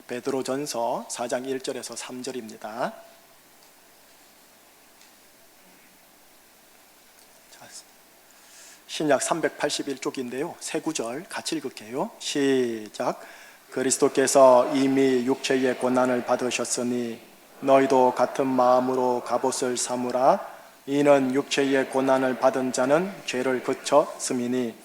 베드로전서 4장 1절에서 3절입니다. 신약 381쪽인데요. 세 구절 같이 읽을게요. 시작. 그리스도께서 이미 육체의 고난을 받으셨으니 너희도 같은 마음으로 갑옷을 삼으라. 이는 육체의 고난을 받은 자는 죄를 그쳤음이니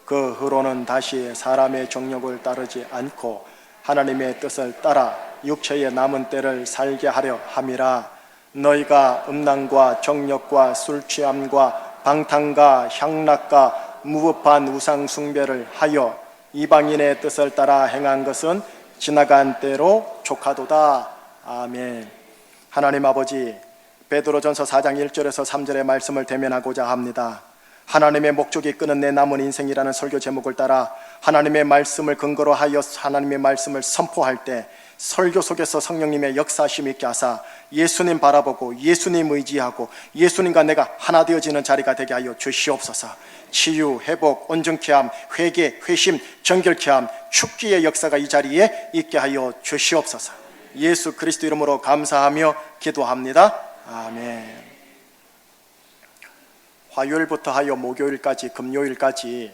그 후로는 다시 사람의 정욕을 따르지 않고 하나님의 뜻을 따라 육체의 남은 때를 살게 하려 함이라. 너희가 음란과 정욕과 술취함과 방탕과 향락과 무법한 우상 숭배를 하여 이방인의 뜻을 따라 행한 것은 지나간 때로 족하도다. 아멘. 하나님 아버지, 베드로전서 4장 1절에서 3절의 말씀을 대면하고자 합니다. 하나님의 목적이 끊은 내 남은 인생이라는 설교 제목을 따라 하나님의 말씀을 근거로 하여 하나님의 말씀을 선포할 때 설교 속에서 성령님의 역사하심 있게 하사 예수님 바라보고 예수님 의지하고 예수님과 내가 하나 되어지는 자리가 되게 하여 주시옵소서. 치유, 회복, 온전케 함, 회개, 회심, 정결케 함, 축기의 역사가 이 자리에 있게 하여 주시옵소서. 예수 그리스도 이름으로 감사하며 기도합니다. 아멘. 화요일부터 하여 목요일까지, 금요일까지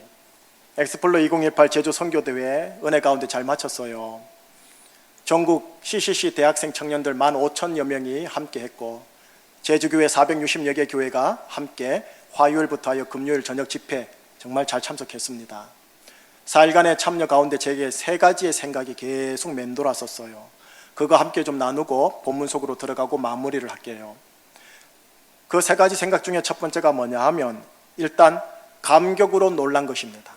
엑스플로 2018 제주 선교대회 은혜 가운데 잘 마쳤어요. 전국 CCC 대학생 청년들 15,000여 명이 함께 했고 제주교회 460여 개 교회가 함께 화요일부터 하여 금요일 저녁 집회 정말 잘 참석했습니다. 4일간의 참여 가운데 제게 세 가지의 생각이 계속 맴돌았었어요. 그거 함께 좀 나누고 본문 속으로 들어가고 마무리를 할게요. 그 세 가지 생각 중에 첫 번째가 뭐냐 하면 일단 감격으로 놀란 것입니다.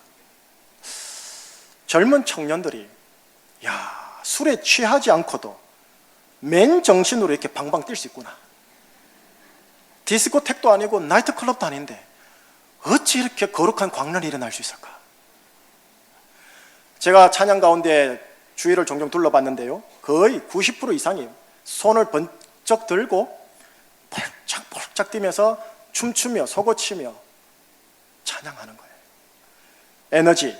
젊은 청년들이 술에 취하지 않고도 맨정신으로 이렇게 방방 뛸 수 있구나. 디스코텍도 아니고 나이트클럽도 아닌데 어찌 이렇게 거룩한 광란이 일어날 수 있을까? 제가 찬양 가운데 주위를 종종 둘러봤는데요, 거의 90% 이상이 손을 번쩍 들고 펄짝펄짝 뛰면서 춤추며 속어치며 찬양하는 거예요. 에너지,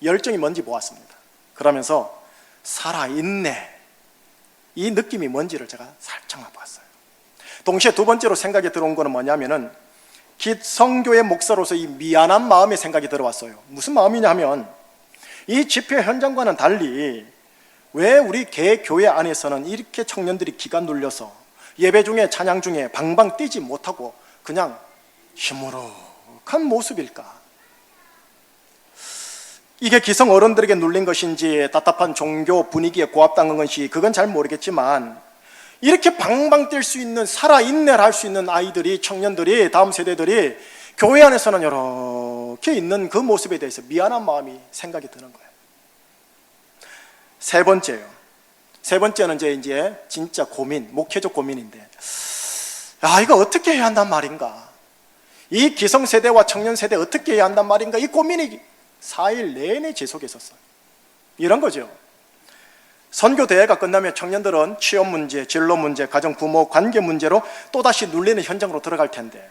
열정이 뭔지 보았습니다. 그러면서 살아있네, 이 느낌이 뭔지를 제가 살짝 맛봤어요. 동시에 두 번째로 생각이 들어온 거는 뭐냐면은 성교의 목사로서 이 미안한 마음의 생각이 들어왔어요. 무슨 마음이냐 하면 이 집회 현장과는 달리 왜 우리 개교회 안에서는 이렇게 청년들이 기가 눌려서 예배 중에 찬양 중에 방방 뛰지 못하고 그냥 시무룩한 모습일까? 이게 기성 어른들에게 눌린 것인지 답답한 종교 분위기에 고압당한 것인지 그건 잘 모르겠지만 이렇게 방방 뛸 수 있는 살아있네를 할 수 있는 아이들이, 청년들이, 다음 세대들이 교회 안에서는 이렇게 있는 그 모습에 대해서 미안한 마음이 생각이 드는 거예요. 세 번째는 이제 진짜 고민, 목회적 고민인데 이거 어떻게 해야 한단 말인가? 이 기성세대와 청년세대 어떻게 해야 한단 말인가? 이 고민이 4일 내내 지속했었어요. 이런 거죠. 선교대회가 끝나면 청년들은 취업 문제, 진로 문제, 가정, 부모, 관계 문제로 또다시 눌리는 현장으로 들어갈 텐데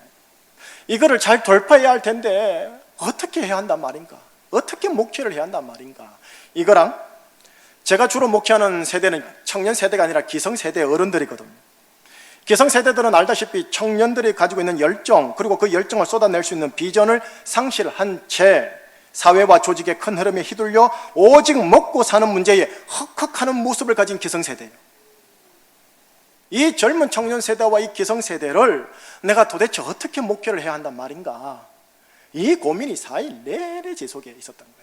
이거를 잘 돌파해야 할 텐데 어떻게 해야 한단 말인가? 어떻게 목회를 해야 한단 말인가? 이거랑 제가 주로 목회하는 세대는 청년 세대가 아니라 기성세대 어른들이거든요. 기성세대들은 알다시피 청년들이 가지고 있는 열정, 그리고 그 열정을 쏟아낼 수 있는 비전을 상실한 채 사회와 조직의 큰 흐름에 휘둘려 오직 먹고 사는 문제에 헉헉하는 모습을 가진 기성세대예요. 이 젊은 청년 세대와 이 기성세대를 내가 도대체 어떻게 목회를 해야 한단 말인가? 이 고민이 4일 내내 지속해 있었던 거예요.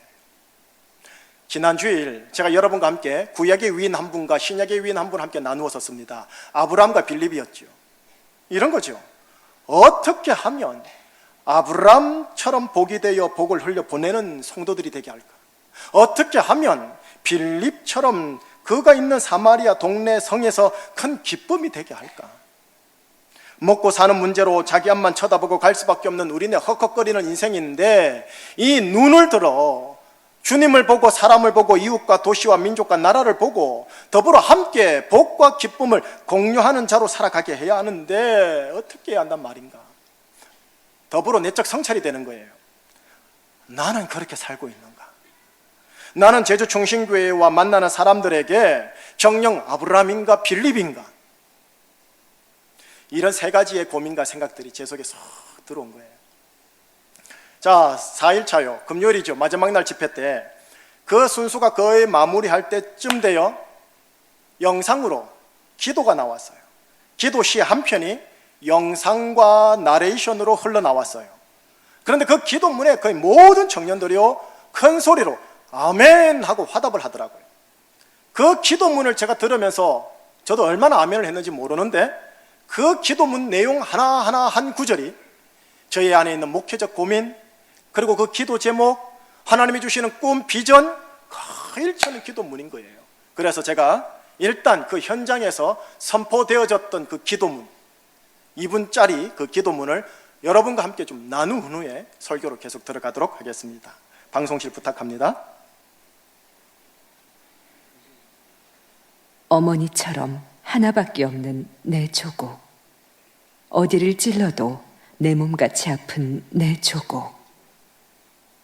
지난 주일 제가 여러분과 함께 구약의 위인 한 분과 신약의 위인 한 분 함께 나누었었습니다. 아브라함과 빌립이었죠. 이런 거죠. 어떻게 하면 아브라함처럼 복이 되어 복을 흘려 보내는 성도들이 되게 할까? 어떻게 하면 빌립처럼 그가 있는 사마리아 동네 성에서 큰 기쁨이 되게 할까? 먹고 사는 문제로 자기 앞만 쳐다보고 갈 수밖에 없는 우리네 헉헉거리는 인생인데 이 눈을 들어 주님을 보고 사람을 보고 이웃과 도시와 민족과 나라를 보고 더불어 함께 복과 기쁨을 공유하는 자로 살아가게 해야 하는데 어떻게 해야 한단 말인가? 더불어 내적 성찰이 되는 거예요. 나는 그렇게 살고 있는가? 나는 제주 충신교회와 만나는 사람들에게 정령 아브라함인가 빌립인가? 이런 세 가지의 고민과 생각들이 제 속에 쏙 들어온 거예요. 자, 4일차요. 금요일이죠. 마지막 날 집회 때 그 순수가 거의 마무리할 때쯤 되어 영상으로 기도가 나왔어요. 기도 시 한 편이 영상과 나레이션으로 흘러나왔어요. 그런데 그 기도문에 거의 모든 청년들이요 큰 소리로 아멘 하고 화답을 하더라고요. 그 기도문을 제가 들으면서 저도 얼마나 아멘을 했는지 모르는데 그 기도문 내용 하나하나 한 구절이 저희 안에 있는 목회적 고민, 그리고 그 기도 제목, 하나님이 주시는 꿈, 비전 그 일치하는 기도문인 거예요. 그래서 제가 일단 그 현장에서 선포되어졌던 그 기도문 2분짜리 그 기도문을 여러분과 함께 좀 나눈 후에 설교로 계속 들어가도록 하겠습니다. 방송실 부탁합니다. 어머니처럼 하나밖에 없는 내 조국, 어디를 찔러도 내 몸같이 아픈 내 조국.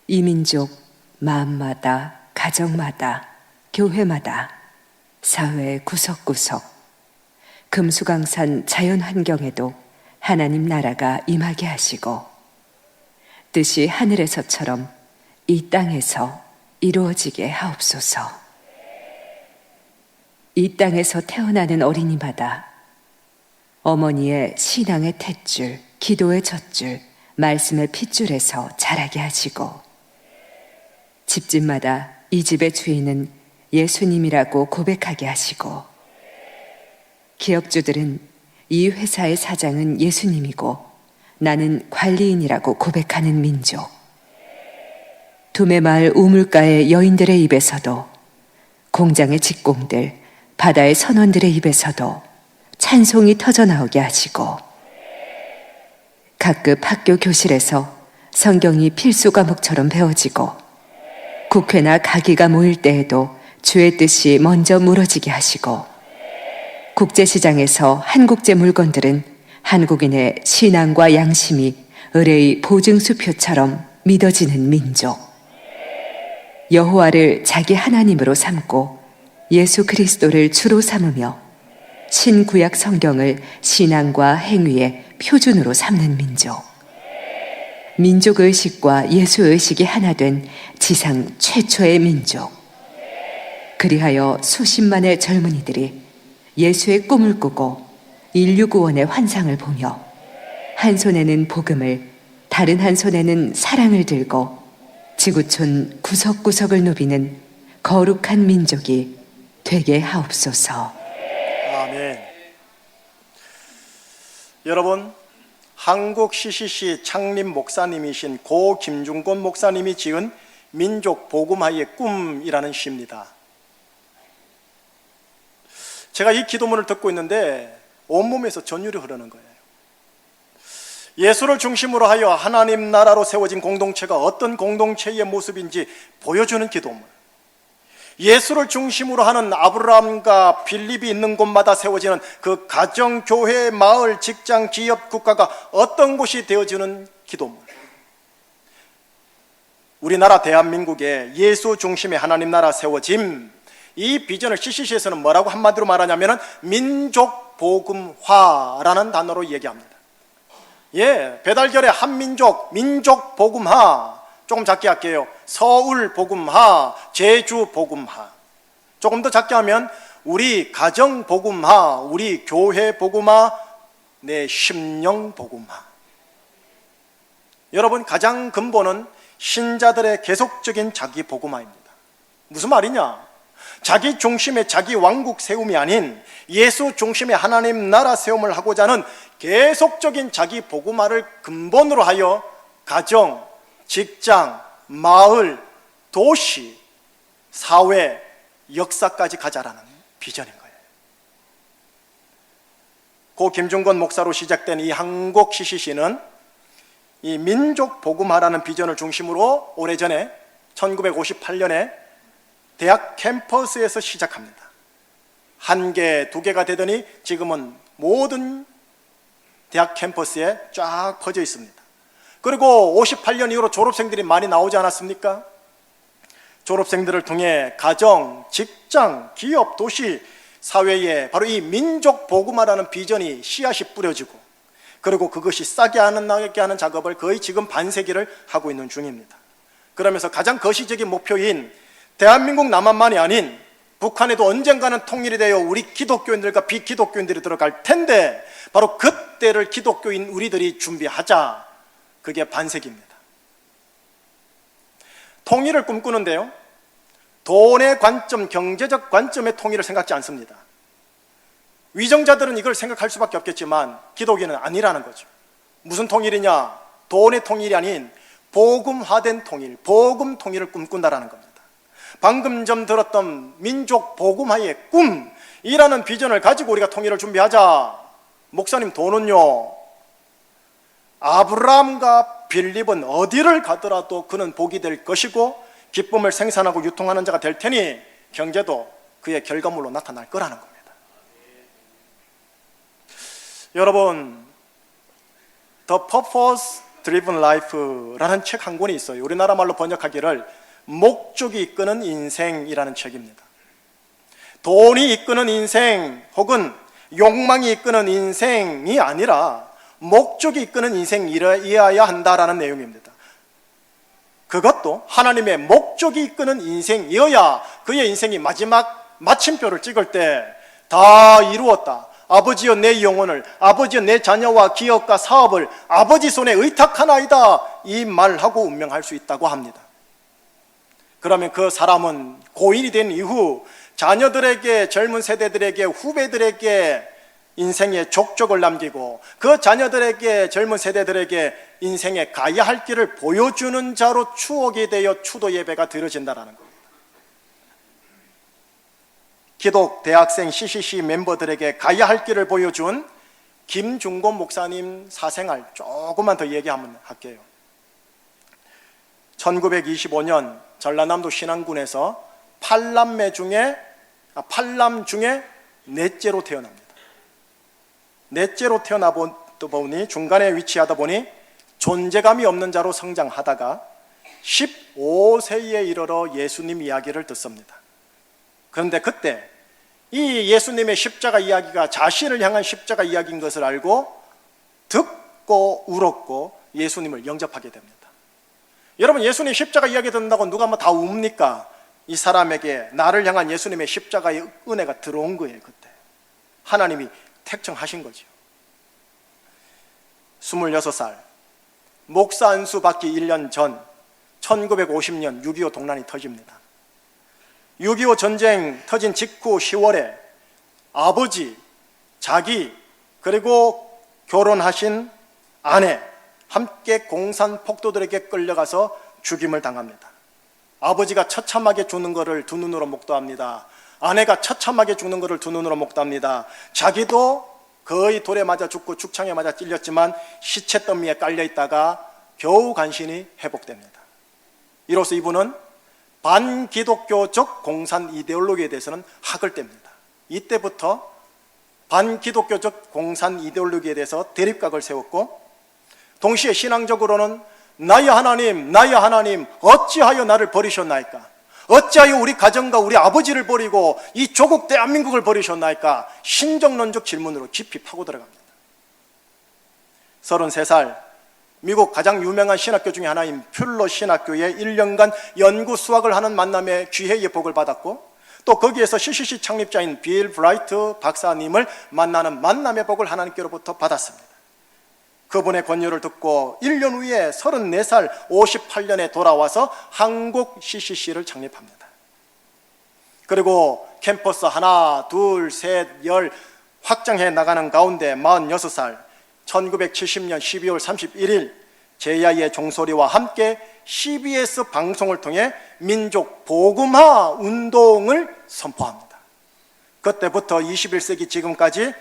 이 민족 마음마다, 가정마다, 교회마다, 사회 구석구석, 금수강산 자연환경에도 하나님 나라가 임하게 하시고 뜻이 하늘에서처럼 이 땅에서 이루어지게 하옵소서. 이 땅에서 태어나는 어린이마다 어머니의 신앙의 탯줄, 기도의 젖줄, 말씀의 핏줄에서 자라게 하시고 집집마다 이 집의 주인은 예수님이라고 고백하게 하시고 기업주들은 이 회사의 사장은 예수님이고 나는 관리인이라고 고백하는 민족. 두메마을 우물가의 여인들의 입에서도 공장의 직공들, 바다의 선원들의 입에서도 찬송이 터져나오게 하시고 각급 학교 교실에서 성경이 필수 과목처럼 배워지고 국회나 가기가 모일 때에도 주의 뜻이 먼저 물어지게 하시고 국제시장에서 한국제 물건들은 한국인의 신앙과 양심이 의뢰의 보증수표처럼 믿어지는 민족. 여호와를 자기 하나님으로 삼고 예수 그리스도를 주로 삼으며 신구약 성경을 신앙과 행위의 표준으로 삼는 민족. 민족의식과 예수의식이 하나 된 지상 최초의 민족. 그리하여 수십만의 젊은이들이 예수의 꿈을 꾸고 인류 구원의 환상을 보며 한 손에는 복음을, 다른 한 손에는 사랑을 들고 지구촌 구석구석을 누비는 거룩한 민족이 되게 하옵소서. 아멘. 여러분, 한국 CCC 창립 목사님이신 고 김중곤 목사님이 지은 민족 복음화의 꿈이라는 시입니다. 제가 이 기도문을 듣고 있는데 온몸에서 전율이 흐르는 거예요. 예수를 중심으로 하여 하나님 나라로 세워진 공동체가 어떤 공동체의 모습인지 보여주는 기도문. 예수를 중심으로 하는 아브라함과 빌립이 있는 곳마다 세워지는 그 가정, 교회, 마을, 직장, 기업, 국가가 어떤 곳이 되어주는 기도문. 우리나라 대한민국에 예수 중심의 하나님 나라 세워짐, 이 비전을 CCC에서는 뭐라고 한마디로 말하냐면은 민족 복음화라는 단어로 얘기합니다. 예, 배달결의 한민족, 민족 복음화. 조금 작게 할게요. 서울 복음화, 제주 복음화. 조금 더 작게 하면 우리 가정 복음화, 우리 교회 복음화, 내 심령 복음화. 여러분, 가장 근본은 신자들의 계속적인 자기 복음화입니다. 무슨 말이냐? 자기 중심의 자기 왕국 세움이 아닌 예수 중심의 하나님 나라 세움을 하고자 하는 계속적인 자기 복음화를 근본으로 하여 가정, 직장, 마을, 도시, 사회, 역사까지 가자라는 비전인 거예요. 고 김중건 목사로 시작된 이 한국 CCC는 이 민족 복음화라는 비전을 중심으로 오래전에 1958년에 대학 캠퍼스에서 시작합니다. 1개, 2개가 되더니 지금은 모든 대학 캠퍼스에 쫙 퍼져 있습니다. 그리고 58년 이후로 졸업생들이 많이 나오지 않았습니까? 졸업생들을 통해 가정, 직장, 기업, 도시 사회에 바로 이 민족 복음화라는 비전이 씨앗이 뿌려지고, 그리고 그것이 싹이 안 나게 하는 작업을 거의 지금 반세기를 하고 있는 중입니다. 그러면서 가장 거시적인 목표인 대한민국 남한만이 아닌 북한에도 언젠가는 통일이 되어 우리 기독교인들과 비기독교인들이 들어갈 텐데, 바로 그때를 기독교인 우리들이 준비하자. 그게 반세기입니다. 통일을 꿈꾸는데요, 돈의 관점, 경제적 관점의 통일을 생각지 않습니다. 위정자들은 이걸 생각할 수밖에 없겠지만 기독인은 아니라는 거죠. 무슨 통일이냐? 돈의 통일이 아닌 복음화된 통일, 복음 통일을 꿈꾼다라는 겁니다. 방금 전 들었던 민족 복음화의 꿈이라는 비전을 가지고 우리가 통일을 준비하자. 목사님, 돈은요, 아브라함과 빌립은 어디를 가더라도 그는 복이 될 것이고 기쁨을 생산하고 유통하는 자가 될 테니 경제도 그의 결과물로 나타날 거라는 겁니다. 여러분, The Purpose Driven Life라는 책 한 권이 있어요. 우리나라 말로 번역하기를 목적이 이끄는 인생이라는 책입니다. 돈이 이끄는 인생 혹은 욕망이 이끄는 인생이 아니라 목적이 이끄는 인생이어야 한다라는 내용입니다. 그것도 하나님의 목적이 이끄는 인생이어야 그의 인생이 마지막 마침표를 찍을 때 다 이루었다. 아버지여 내 영혼을, 아버지여 내 자녀와 기업과 사업을 아버지 손에 의탁하나이다, 이 말하고 운명할 수 있다고 합니다. 그러면 그 사람은 고인이 된 이후 자녀들에게, 젊은 세대들에게, 후배들에게 인생의 족적을 남기고 그 자녀들에게, 젊은 세대들에게 인생의 가야 할 길을 보여주는 자로 추억이 되어 추도 예배가 드려진다는 겁니다. 기독 대학생 CCC 멤버들에게 가야 할 길을 보여준 김중곤 목사님 사생활 조금만 더 얘기하면 할게요. 1925년 전라남도 신안군에서 8남 중에 넷째로 태어납니다. 넷째로 태어나 보니, 중간에 위치하다 보니 존재감이 없는 자로 성장하다가 15세에 이르러 예수님 이야기를 듣습니다. 그런데 그때 이 예수님의 십자가 이야기가 자신을 향한 십자가 이야기인 것을 알고 듣고 울었고 예수님을 영접하게 됩니다. 여러분, 예수님 십자가 이야기 듣는다고 누가 다 웁니까? 이 사람에게 나를 향한 예수님의 십자가의 은혜가 들어온 거예요. 그때 하나님이 택정하신 거죠. 26살 목사 안수 받기 1년 전 1950년 6.25 동란이 터집니다. 6.25 전쟁 터진 직후 10월에 아버지, 자기, 그리고 결혼하신 아내 함께 공산 폭도들에게 끌려가서 죽임을 당합니다. 아버지가 처참하게 죽는 것을 두 눈으로 목도합니다. 아내가 처참하게 죽는 것을 두 눈으로 목도합니다. 자기도 거의 돌에 맞아 죽고 죽창에 맞아 찔렸지만 시체 더미에 깔려 있다가 겨우 간신히 회복됩니다. 이로써 이분은 반기독교적 공산 이데올로기에 대해서는 학을 뗍니다. 이때부터 반기독교적 공산 이데올로기에 대해서 대립각을 세웠고, 동시에 신앙적으로는 나의 하나님 어찌하여 나를 버리셨나이까? 어찌하여 우리 가정과 우리 아버지를 버리고 이 조국 대한민국을 버리셨나이까? 신정론적 질문으로 깊이 파고 들어갑니다. 33살 미국 가장 유명한 신학교 중에 하나인 퓰러 신학교에 1년간 연구 수학을 하는 만남에 귀혜의 복을 받았고, 또 거기에서 CCC 창립자인 빌 브라이트 박사님을 만나는 만남의 복을 하나님께로부터 받았습니다. 그분의 권유를 듣고 1년 후에 34살 58년에 돌아와서 한국 CCC를 창립합니다. 그리고 캠퍼스 하나, 둘, 셋, 열 확장해 나가는 가운데 46살 1970년 12월 31일 제2의 종소리와 함께 CBS 방송을 통해 민족 복음화 운동을 선포합니다. 그때부터 21세기 지금까지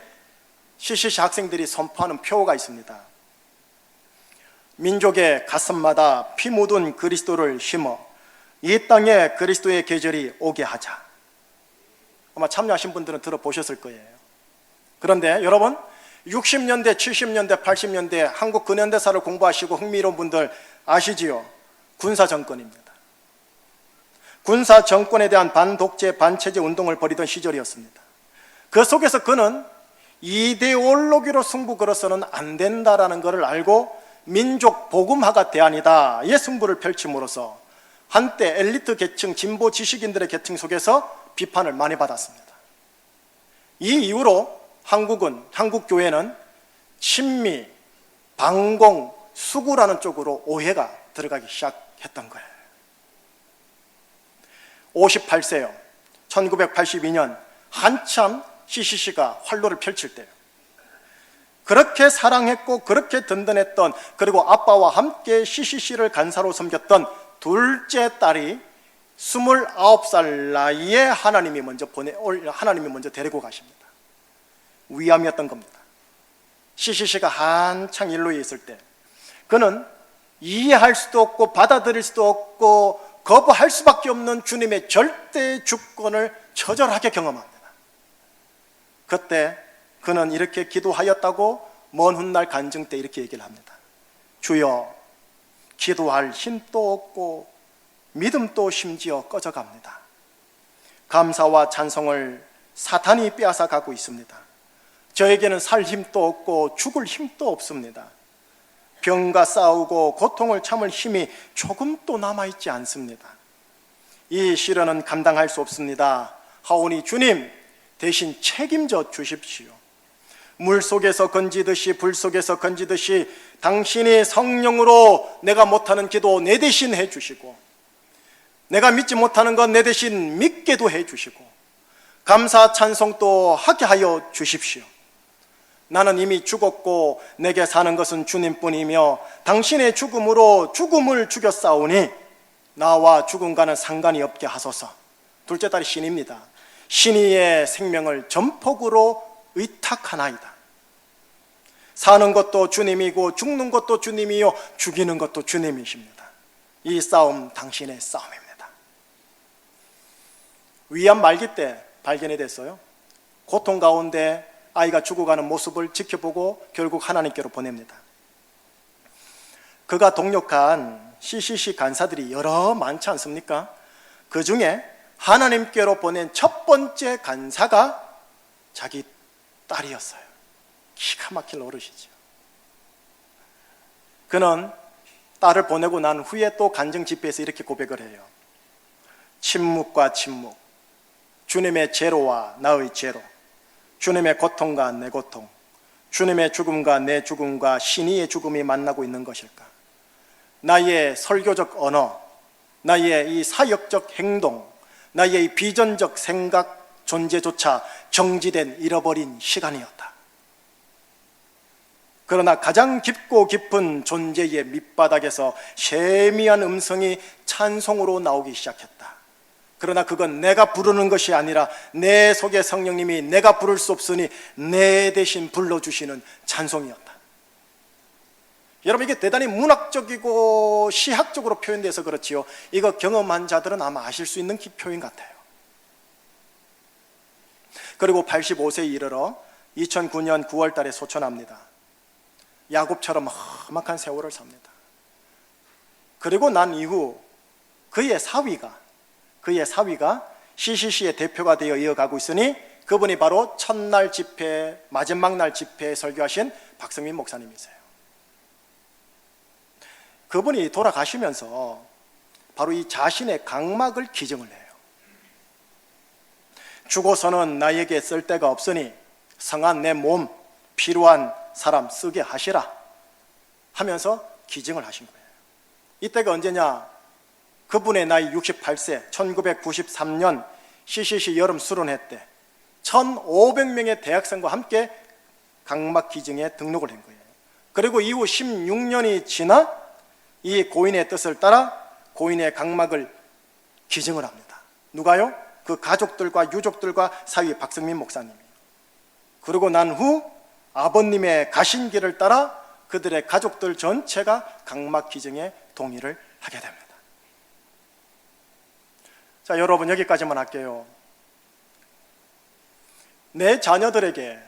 CCC 학생들이 선포하는 표어가 있습니다. 민족의 가슴마다 피 묻은 그리스도를 심어 이 땅에 그리스도의 계절이 오게 하자. 아마 참여하신 분들은 들어보셨을 거예요. 그런데 여러분, 60년대, 70년대, 80년대 한국 근현대사를 공부하시고 흥미로운 분들 아시지요? 군사정권입니다. 군사정권에 대한 반독재, 반체제 운동을 벌이던 시절이었습니다. 그 속에서 그는 이데올로기로 승부 걸어서는 안 된다라는 것을 알고 민족 복음화가 대안이다의 승부를 펼침으로써 한때 엘리트 계층, 진보 지식인들의 계층 속에서 비판을 많이 받았습니다. 이 이후로 한국 교회는 친미, 반공, 수구라는 쪽으로 오해가 들어가기 시작했던 거예요. 58세요. 1982년 한참 CCC가 활로를 펼칠 때요. 그렇게 사랑했고 그렇게 든든했던, 그리고 아빠와 함께 CCC를 간사로 섬겼던 둘째 딸이 29살 나이에 하나님이 먼저 데리고 가십니다. 위암이었던 겁니다. CCC가 한창 일로에 있을 때 그는 이해할 수도 없고 받아들일 수도 없고 거부할 수밖에 없는 주님의 절대 주권을 처절하게 경험합니다. 그때 그는 이렇게 기도하였다고 먼 훗날 간증 때 이렇게 얘기를 합니다. 주여, 기도할 힘도 없고 믿음도 심지어 꺼져갑니다. 감사와 찬송을 사탄이 빼앗아 가고 있습니다. 저에게는 살 힘도 없고 죽을 힘도 없습니다. 병과 싸우고 고통을 참을 힘이 조금도 남아있지 않습니다. 이 시련은 감당할 수 없습니다. 하오니 주님, 대신 책임져 주십시오. 물 속에서 건지듯이 불 속에서 건지듯이 당신이 성령으로 내가 못하는 기도 내 대신 해주시고, 내가 믿지 못하는 건 내 대신 믿게도 해주시고, 감사 찬송도 하게 하여 주십시오. 나는 이미 죽었고 내게 사는 것은 주님뿐이며 당신의 죽음으로 죽음을 죽였사오니 나와 죽음과는 상관이 없게 하소서. 둘째 딸이 신입니다. 신이의 생명을 전폭으로 의탁하나이다. 사는 것도 주님이고 죽는 것도 주님이요 죽이는 것도 주님이십니다. 이 싸움 당신의 싸움입니다. 위암 말기 때 발견이 됐어요. 고통 가운데 아이가 죽어가는 모습을 지켜보고 결국 하나님께로 보냅니다. 그가 동력한 CCC 간사들이 여러 많지 않습니까? 그 중에 하나님께로 보낸 첫 번째 간사가 자기 딸이었어요. 기가 막힐 노릇이죠. 그는 딸을 보내고 난 후에 또 간증 집회에서 이렇게 고백을 해요. 침묵과 침묵, 주님의 제로와 나의 제로, 주님의 고통과 내 고통, 주님의 죽음과 내 죽음과 신이의 죽음이 만나고 있는 것일까? 나의 설교적 언어, 나의 이 사역적 행동, 나의 이 비전적 생각 존재조차 정지된 잃어버린 시간이었다. 그러나 가장 깊고 깊은 존재의 밑바닥에서 세미한 음성이 찬송으로 나오기 시작했다. 그러나 그건 내가 부르는 것이 아니라 내 속에 성령님이 내가 부를 수 없으니 내 대신 불러주시는 찬송이었다. 여러분, 이게 대단히 문학적이고 시학적으로 표현돼서 그렇지요. 이거 경험한 자들은 아마 아실 수 있는 표현 같아요. 그리고 85세에 이르러 2009년 9월 달에 소천합니다. 야곱처럼 험악한 세월을 삽니다. 그리고 난 이후 그의 사위가 CCC의 대표가 되어 이어가고 있으니 그분이 바로 첫날 집회, 마지막 날 집회에 설교하신 박성민 목사님이세요. 그분이 돌아가시면서 바로 이 자신의 각막을 기증을 해요. 죽어서는 나에게 쓸 데가 없으니 성한 내 몸 필요한 사람 쓰게 하시라 하면서 기증을 하신 거예요. 이때가 언제냐? 그분의 나이 68세, 1993년 CCC 여름 수련회 때 1,500명의 대학생과 함께 각막 기증에 등록을 한 거예요. 그리고 이후 16년이 지나 이 고인의 뜻을 따라 고인의 각막을 기증을 합니다. 누가요? 그 가족들과 유족들과 사위 박성민 목사님이. 그리고 난 후 아버님의 가신 길을 따라 그들의 가족들 전체가 각막 기증에 동의를 하게 됩니다. 자, 여러분, 여기까지만 할게요. 내 자녀들에게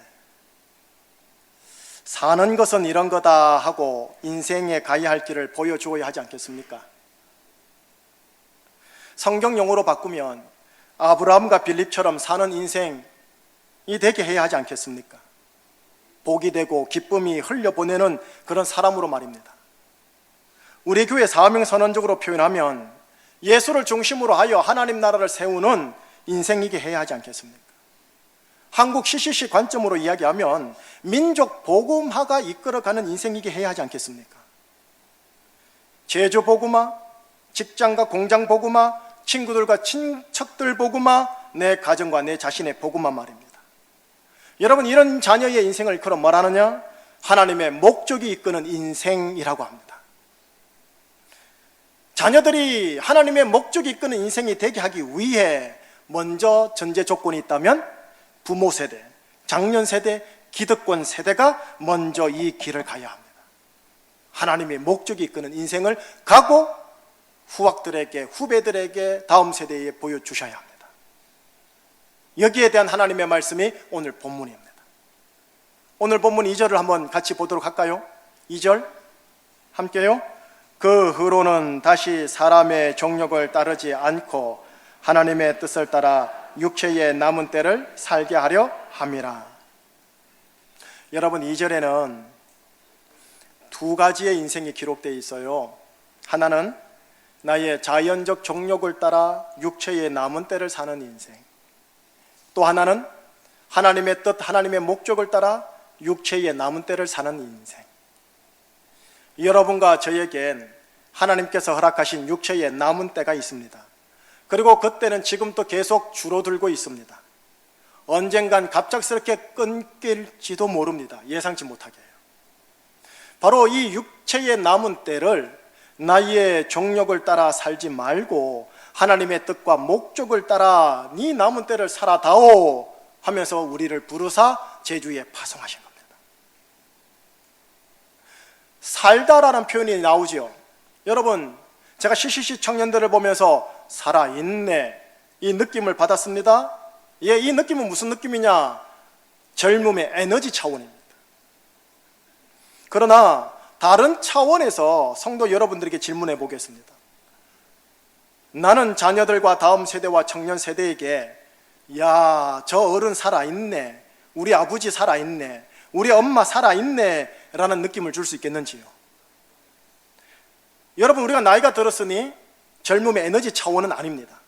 사는 것은 이런 거다 하고 인생에 가야 할 길을 보여주어야 하지 않겠습니까? 성경 용어로 바꾸면 아브라함과 빌립처럼 사는 인생이 되게 해야 하지 않겠습니까? 복이 되고 기쁨이 흘려보내는 그런 사람으로 말입니다. 우리 교회 사명선언적으로 표현하면 예수를 중심으로 하여 하나님 나라를 세우는 인생이게 해야 하지 않겠습니까? 한국 CCC 관점으로 이야기하면 민족 복음화가 이끌어가는 인생이게 해야 하지 않겠습니까? 제주 복음화, 직장과 공장 복음화, 친구들과 친척들 복음화, 내 가정과 내 자신의 복음화 말입니다. 여러분, 이런 자녀의 인생을 이끌어 뭐라느냐? 하나님의 목적이 이끄는 인생이라고 합니다. 자녀들이 하나님의 목적이 이끄는 인생이 되게 하기 위해 먼저 전제 조건이 있다면 부모 세대, 장년 세대, 기득권 세대가 먼저 이 길을 가야 합니다. 하나님의 목적이 이끄는 인생을 가고 후학들에게, 후배들에게, 다음 세대에 보여주셔야 합니다. 여기에 대한 하나님의 말씀이 오늘 본문입니다. 오늘 본문 2절을 한번 같이 보도록 할까요? 2절 함께요. 그 후로는 다시 사람의 정욕을 따르지 않고 하나님의 뜻을 따라 육체의 남은 때를 살게 하려 함이라. 여러분, 2절에는 두 가지의 인생이 기록되어 있어요. 하나는 나의 자연적 정욕을 따라 육체의 남은 때를 사는 인생, 또 하나는 하나님의 뜻, 하나님의 목적을 따라 육체의 남은 때를 사는 인생. 여러분과 저에겐 하나님께서 허락하신 육체의 남은 때가 있습니다. 그리고 그 때는 지금도 계속 줄어들고 있습니다. 언젠간 갑작스럽게 끊길지도 모릅니다. 예상치 못하게 해요. 바로 이 육체의 남은 때를 나의 정욕을 따라 살지 말고 하나님의 뜻과 목적을 따라 네 남은 때를 살아다오 하면서 우리를 부르사 제주에 파송하신 겁니다. 살다라는 표현이 나오죠. 여러분, 제가 CCC 청년들을 보면서 살아있네, 이 느낌을 받았습니다. 예, 이 느낌은 무슨 느낌이냐? 젊음의 에너지 차원입니다. 그러나 다른 차원에서 성도 여러분들에게 질문해 보겠습니다. 나는 자녀들과 다음 세대와 청년 세대에게 야, 저 어른 살아있네, 우리 아버지 살아있네, 우리 엄마 살아있네 라는 느낌을 줄 수 있겠는지요? 여러분, 우리가 나이가 들었으니 젊음의 에너지 차원은 아닙니다.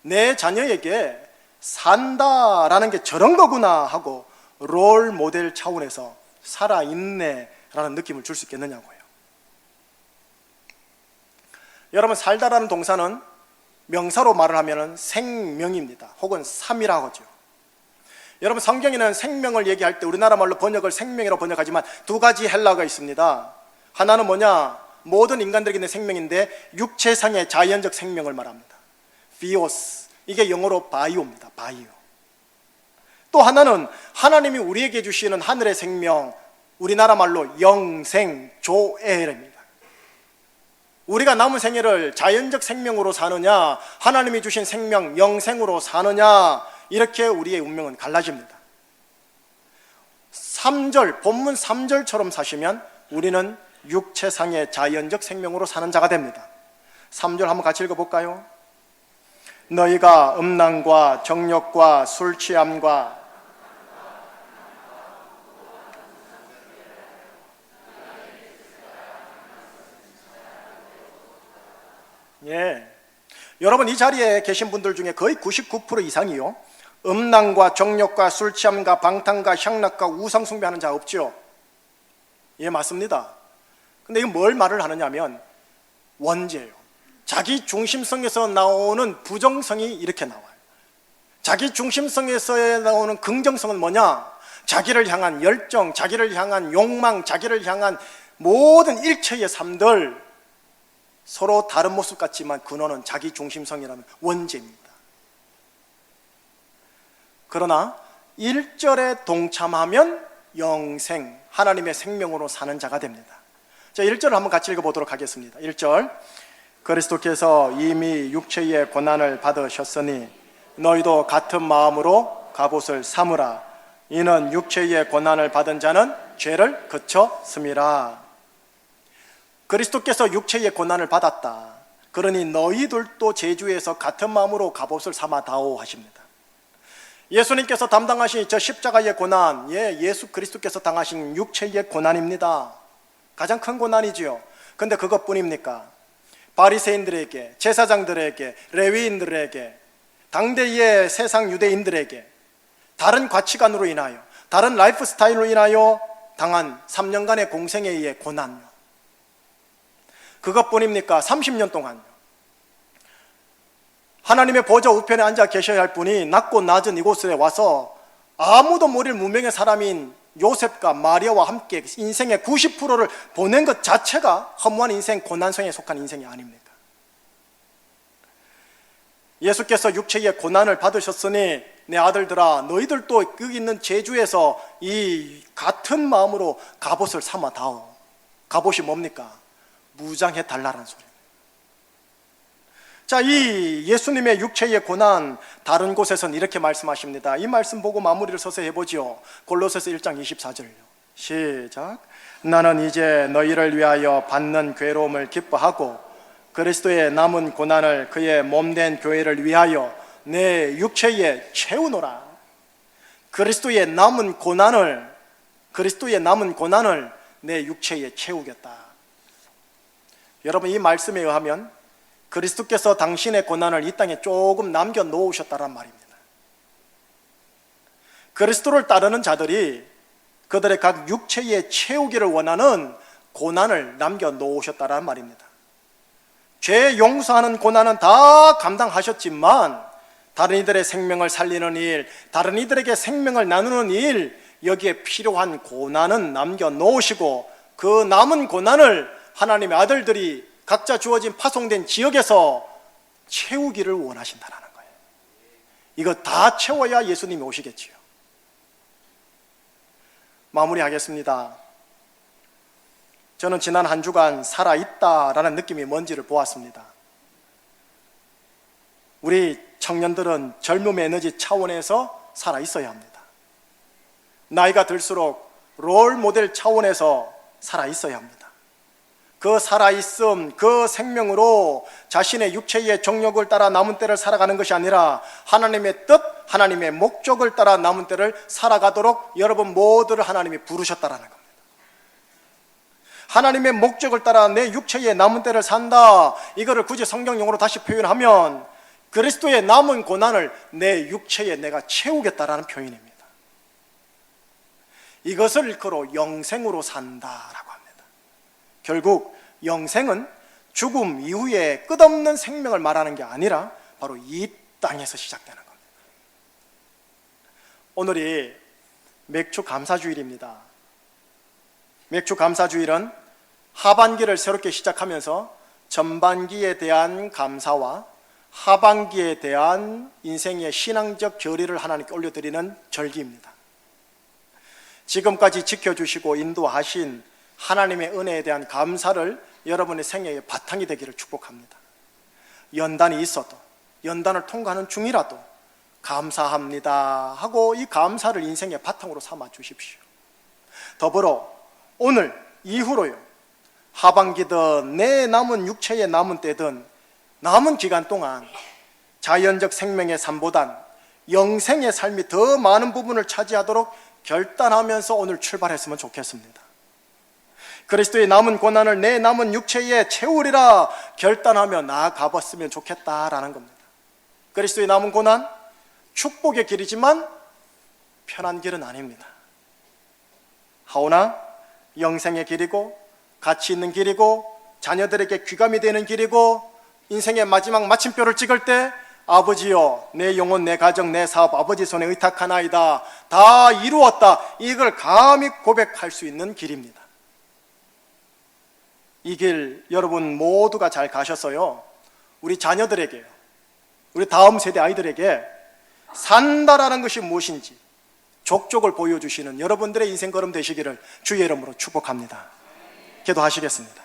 내 자녀에게 산다라는 게 저런 거구나 하고 롤 모델 차원에서 살아있네 라는 느낌을 줄 수 있겠느냐고요. 여러분, 살다라는 동사는 명사로 말을 하면 생명입니다. 혹은 삶이라고 하죠. 여러분, 성경에는 생명을 얘기할 때 우리나라 말로 번역을 생명이라고 번역하지만 두 가지 헬라어가 있습니다. 하나는 뭐냐? 모든 인간들에게 있는 생명인데 육체상의 자연적 생명을 말합니다. 비오스, 이게 영어로 바이오입니다. 바이오. 또 하나는 하나님이 우리에게 주시는 하늘의 생명, 우리나라 말로 영생, 조엘입니다. 우리가 남은 생애를 자연적 생명으로 사느냐, 하나님이 주신 생명, 영생으로 사느냐, 이렇게 우리의 운명은 갈라집니다. 3절, 본문 3절처럼 사시면 우리는 육체상의 자연적 생명으로 사는 자가 됩니다. 3절 한번 같이 읽어볼까요? 너희가 음란과 정욕과 술 취함과 예, 여러분, 이 자리에 계신 분들 중에 거의 99% 이상이요, 음란과 정욕과 술 취함과 방탕과 향락과 우상 숭배하는 자 없죠? 예, 맞습니다. 근데 이건 뭘 말을 하느냐면 원죄예요. 자기 중심성에서 나오는 부정성이 이렇게 나와요. 자기 중심성에서 나오는 긍정성은 뭐냐? 자기를 향한 열정, 자기를 향한 욕망, 자기를 향한 모든 일체의 삶들, 서로 다른 모습 같지만 근원은 자기 중심성이라는 원죄입니다. 그러나 1절에 동참하면 영생, 하나님의 생명으로 사는 자가 됩니다. 자, 1절을 한번 같이 읽어보도록 하겠습니다. 1절, 그리스도께서 이미 육체의 고난을 받으셨으니 너희도 같은 마음으로 갑옷을 삼으라. 이는 육체의 고난을 받은 자는 죄를 그쳤음이라. 그리스도께서 육체의 고난을 받았다. 그러니 너희들도 제주에서 같은 마음으로 갑옷을 삼아다오 하십니다. 예수님께서 담당하신 저 십자가의 고난, 예수 그리스도께서 당하신 육체의 고난입니다. 가장 큰 고난이지요. 근데 그것뿐입니까? 바리새인들에게, 제사장들에게, 레위인들에게, 당대의 세상 유대인들에게 다른 가치관으로 인하여, 다른 라이프 스타일로 인하여 당한 3년간의 공생에 의해 고난요. 그것뿐입니까? 30년 동안요. 하나님의 보좌 우편에 앉아 계셔야 할 분이 낮고 낮은 이곳에 와서 아무도 모를 무명의 사람인 요셉과 마리아와 함께 인생의 90%를 보낸 것 자체가 허무한 인생, 고난성에 속한 인생이 아닙니까? 예수께서 육체의 고난을 받으셨으니 내 아들들아, 너희들도 여기 있는 제주에서 이 같은 마음으로 갑옷을 삼아다오. 갑옷이 뭡니까? 무장해 달라는 소리입니다. 자, 이 예수님의 육체의 고난, 다른 곳에서는 이렇게 말씀하십니다. 이 말씀 보고 마무리를 서서 해보지요. 골로새서 1장 24절요. 시작. 나는 이제 너희를 위하여 받는 괴로움을 기뻐하고 그리스도의 남은 고난을 그의 몸된 교회를 위하여 내 육체에 채우노라. 그리스도의 남은 고난을 내 육체에 채우겠다. 여러분, 이 말씀에 의하면 그리스도께서 당신의 고난을 이 땅에 조금 남겨놓으셨다란 말입니다. 그리스도를 따르는 자들이 그들의 각 육체에 채우기를 원하는 고난을 남겨놓으셨다란 말입니다. 죄 용서하는 고난은 다 감당하셨지만 다른 이들의 생명을 살리는 일, 다른 이들에게 생명을 나누는 일, 여기에 필요한 고난은 남겨놓으시고 그 남은 고난을 하나님의 아들들이 각자 주어진 파송된 지역에서 채우기를 원하신다는 거예요. 이거 다 채워야 예수님이 오시겠지요. 마무리하겠습니다. 저는 지난 한 주간 살아있다라는 느낌이 뭔지를 보았습니다. 우리 청년들은 젊음의 에너지 차원에서 살아있어야 합니다. 나이가 들수록 롤 모델 차원에서 살아있어야 합니다. 그 살아있음, 그 생명으로 자신의 육체의 정욕을 따라 남은 때를 살아가는 것이 아니라 하나님의 뜻, 하나님의 목적을 따라 남은 때를 살아가도록 여러분 모두를 하나님이 부르셨다라는 겁니다. 하나님의 목적을 따라 내 육체의 남은 때를 산다. 이거를 굳이 성경용어로 다시 표현하면 그리스도의 남은 고난을 내 육체에 내가 채우겠다라는 표현입니다. 이것을 일컬어 영생으로 산다라고 합니다. 결국 영생은 죽음 이후에 끝없는 생명을 말하는 게 아니라 바로 이 땅에서 시작되는 겁니다. 오늘이 맥주 감사주일입니다. 맥주 감사주일은 하반기를 새롭게 시작하면서 전반기에 대한 감사와 하반기에 대한 인생의 신앙적 결의를 하나님께 올려드리는 절기입니다. 지금까지 지켜주시고 인도하신 하나님의 은혜에 대한 감사를 여러분의 생애의 바탕이 되기를 축복합니다. 연단이 있어도, 연단을 통과하는 중이라도 감사합니다 하고 이 감사를 인생의 바탕으로 삼아 주십시오. 더불어 오늘 이후로요, 하반기든 내 남은 육체의 남은 때든 남은 기간 동안 자연적 생명의 삶보단 영생의 삶이 더 많은 부분을 차지하도록 결단하면서 오늘 출발했으면 좋겠습니다. 그리스도의 남은 고난을 내 남은 육체에 채우리라 결단하며 나아가봤으면 좋겠다라는 겁니다. 그리스도의 남은 고난, 축복의 길이지만 편한 길은 아닙니다. 하오나 영생의 길이고 가치 있는 길이고 자녀들에게 귀감이 되는 길이고 인생의 마지막 마침표를 찍을 때 아버지여 내 영혼 내 가정 내 사업 아버지 손에 의탁하나이다 다 이루었다 이걸 감히 고백할 수 있는 길입니다. 이 길 여러분 모두가 잘 가셔서요 우리 자녀들에게요 우리 다음 세대 아이들에게 산다라는 것이 무엇인지 족족을 보여주시는 여러분들의 인생 걸음 되시기를 주의 이름으로 축복합니다. 기도하시겠습니다.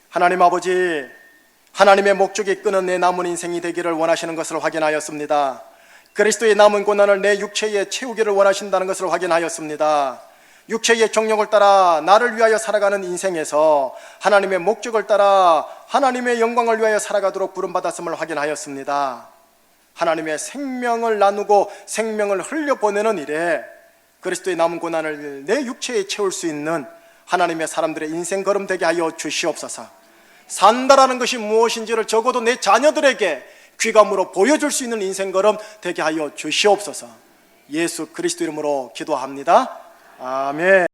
하나님 아버지, 하나님의 목적이 끄는 내 남은 인생이 되기를 원하시는 것을 확인하였습니다. 그리스도의 남은 고난을 내 육체에 채우기를 원하신다는 것을 확인하였습니다. 육체의 정욕을 따라 나를 위하여 살아가는 인생에서 하나님의 목적을 따라 하나님의 영광을 위하여 살아가도록 부름받았음을 확인하였습니다. 하나님의 생명을 나누고 생명을 흘려보내는 일에 그리스도의 남은 고난을 내 육체에 채울 수 있는 하나님의 사람들의 인생 걸음 되게 하여 주시옵소서. 산다라는 것이 무엇인지를 적어도 내 자녀들에게 귀감으로 보여줄 수 있는 인생 걸음 되게 하여 주시옵소서. 예수 그리스도 이름으로 기도합니다. 아멘.